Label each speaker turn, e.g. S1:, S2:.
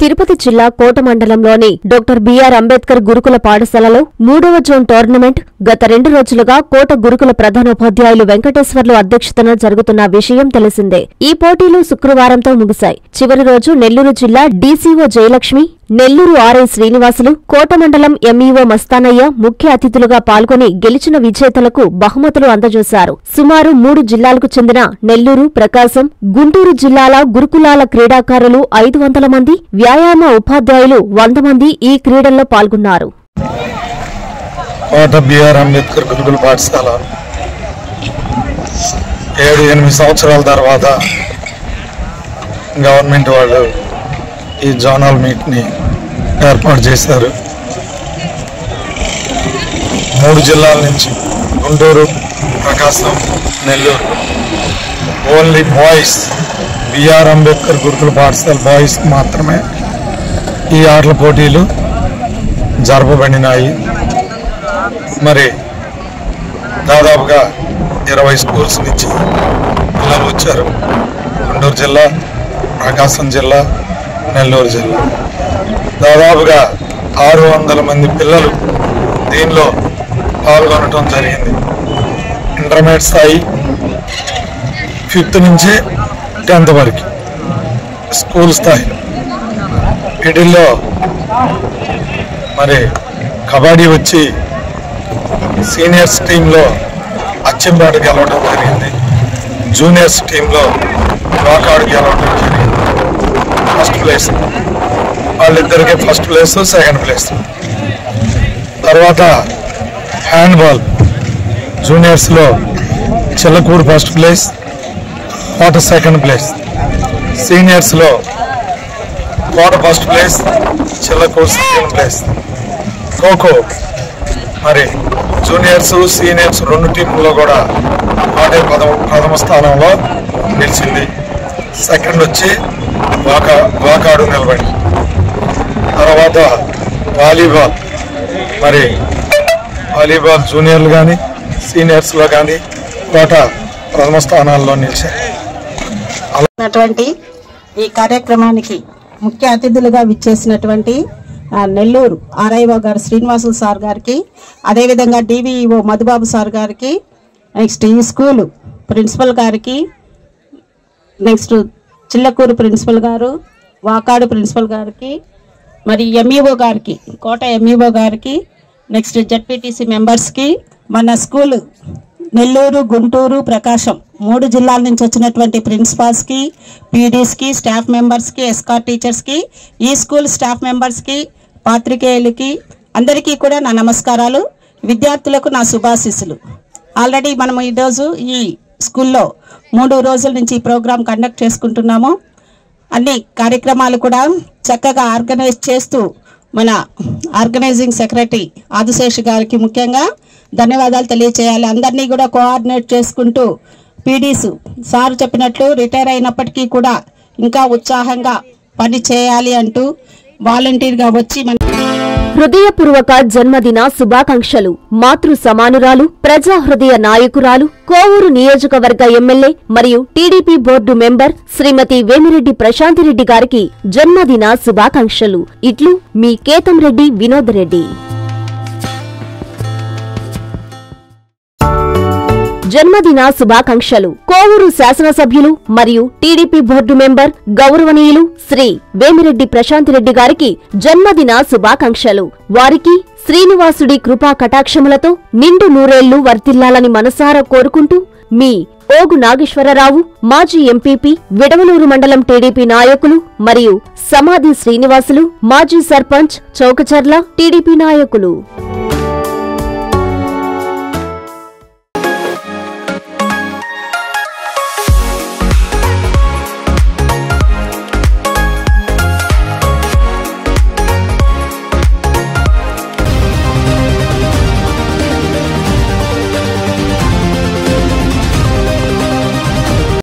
S1: తిరుపతి జిల్లా కోట మండలంలోని doctor BR Ambedkar గురుకుల పాఠశాలలో 3వ జోన్ టోర్నమెంట్ గత 2 రోజులుగా కోట గురుకుల ప్రధానోపాధ్యాయులు వెంకటేశ్వర్లు అధ్యక్షతన జరుగుతున్న విషయం తెలిసిందే. ఈ పోటీలు శుక్రవారంతో ముగిశాయి. చివరి రోజు నెల్లూరు జిల్లా డీసీఓ జయలక్ష్మి, నెల్లూరు ఆర్ఐ శ్రీనివాసులు, కోట మండలం ఎంఈఓ మస్తానయ్య ముఖ్య అతిథులుగా పాల్గొని గెలిచిన విజేతలకు బహుమతులు అందజేశారు. సుమారు 3 జిల్లాలకు చెందిన నెల్లూరు, ప్రకాశం, గుంటూరు జిల్లాల గురుకులాల క్రీడాకారులు 500 మంది, వ్యాయామ ఉపాధ్యాయులు 100 మంది ఈ క్రీడల్లో పాల్గొన్నారు.
S2: కోట బిఆర్ అంబేద్కర్ గురుకుల పాఠశాల 7-8 సంవత్సరాల తర్వాత గవర్నమెంట్ వాళ్ళు ఈ జోనల్ మీట్ని ఏర్పాటు చేశారు. 3 జిల్లాల నుంచి Guntur, Prakasam, Nellore only boys BR Ambedkar గురుకుల పాఠశాల బాయ్స్ మాత్రమే ఈ ఆటల పోటీలు జరపబడినాయి. మరి దాదాపుగా 20 స్కూల్స్ నుంచి పిల్లలు వచ్చారు. గుంటూరు జిల్లా, ప్రకాశం జిల్లా, నెల్లూరు జిల్లా దాదాపుగా 600 మంది పిల్లలు దీనిలో పాల్గొనడం జరిగింది. ఇంటర్మీడియట్ స్థాయి 5th నుంచి 10th వరకు స్కూల్ స్థాయి. వీటిల్లో మరి కబడ్డీ వచ్చి సీనియర్స్ టీంలో అచ్చంపేట గెలవడం జరిగింది. జూనియర్స్ టీంలో వాకాడు గెలవడం జరిగింది. ఫస్ట్ ప్లేస్ వాళ్ళిద్దరికి ఫస్ట్ ప్లేస్, సెకండ్ ప్లేస్. తర్వాత హ్యాండ్బాల్ జూనియర్స్లో Chillakuru first place, Kota second place. సీనియర్స్లో Kota first place, Chillakuru second place. Khokho మరి జూనియర్స్, సీనియర్స్ 2 టీంల్లో కూడా కోటే ప్రథమ స్థానంలో నిలిచింది. సెకండ్ వచ్చి వాకాడు నిలబడి. తర్వాత వాలీబాల్ మరి వాలీబాల్ జూనియర్లు కానీ సీనియర్స్లో కానీ కోట ప్రథమ స్థానాల్లో నిలిచాయి.
S3: ఈ కార్యక్రమానికి ముఖ్య అతిథులుగా విచ్చేసినటువంటి నెల్లూరు ఆర్ఐఓ గారు శ్రీనివాసులు సార్ గారికి, అదేవిధంగా డివిఈఓ మధుబాబు సార్ గారికి, నెక్స్ట్ ఈ స్కూలు ప్రిన్సిపల్ గారికి, నెక్స్ట్ చిల్లకూరు ప్రిన్సిపల్ గారు, వాకాడు ప్రిన్సిపల్ గారికి, మరి ఎంఈఓ గారికి, కోట ఎంఈఓ గారికి, నెక్స్ట్ జెడ్పీటీసీ మెంబర్స్కి, మన స్కూలు నెల్లూరు, గుంటూరు, ప్రకాశం 3 జిల్లాల నుంచి వచ్చినటువంటి ప్రిన్సిపాల్స్కి, పీడీస్కి, స్టాఫ్ మెంబర్స్కి, ఎస్కార్ టీచర్స్కి, ఈ స్కూల్ స్టాఫ్ మెంబర్స్కి, పాత్రికేయులకి అందరికీ కూడా నా నమస్కారాలు. విద్యార్థులకు నా శుభాశీస్సులు. ఆల్రెడీ మనము ఈరోజు ఈ స్కూల్లో 3 రోజుల నుంచి ఈ ప్రోగ్రాం కండక్ట్ చేసుకుంటున్నాము. అన్ని కార్యక్రమాలు కూడా చక్కగా ఆర్గనైజ్ చేస్తూ మన ఆర్గనైజింగ్ సెక్రటరీ ఆదిశేష్ గారికి ముఖ్యంగా ధన్యవాదాలు తెలియచేయాలి. అందరినీ కూడా కోఆర్డినేట్ చేసుకుంటూ పీడీస్ సార్ చెప్పినట్లు రిటైర్ అయినప్పటికీ కూడా ఇంకా ఉత్సాహంగా పని చేయాలి అంటూ వాలంటీర్గా వచ్చి
S1: హృదయపూర్వక జన్మదిన శుభాకాంక్షలు. మాతృ సమానురాలు, ప్రజా హృదయ నాయకురాలు, కోవూరు నియోజకవర్గ ఎమ్మెల్యే మరియు టీడీపీ బోర్డు మెంబర్ శ్రీమతి వేమిరెడ్డి ప్రశాంతిరెడ్డి గారికి జన్మదిన శుభాకాంక్షలు. ఇట్లు మీ కేతంరెడ్డి వినోద్ రెడ్డి. జన్మదిన శుభాకాంక్షలు. కోవూరు శాసనసభ్యులు మరియు టీడీపీ బోర్డు మెంబర్ గౌరవనీయులు శ్రీ వేమిరెడ్డి ప్రశాంతిరెడ్డి గారికి జన్మదిన శుభాకాంక్షలు. వారికి శ్రీనివాసుడి కృపా కటాక్షములతో నిండు నూరేళ్లు వర్తిల్లాలని మనసారా కోరుకుంటూ మీ ఓగు నాగేశ్వరరావు, మాజీ ఎంపీపీ, విడవలూరు మండలం టీడీపీ నాయకులు మరియు సమాధి శ్రీనివాసులు, మాజీ సర్పంచ్, చౌకచర్ల టీడీపీ నాయకులు.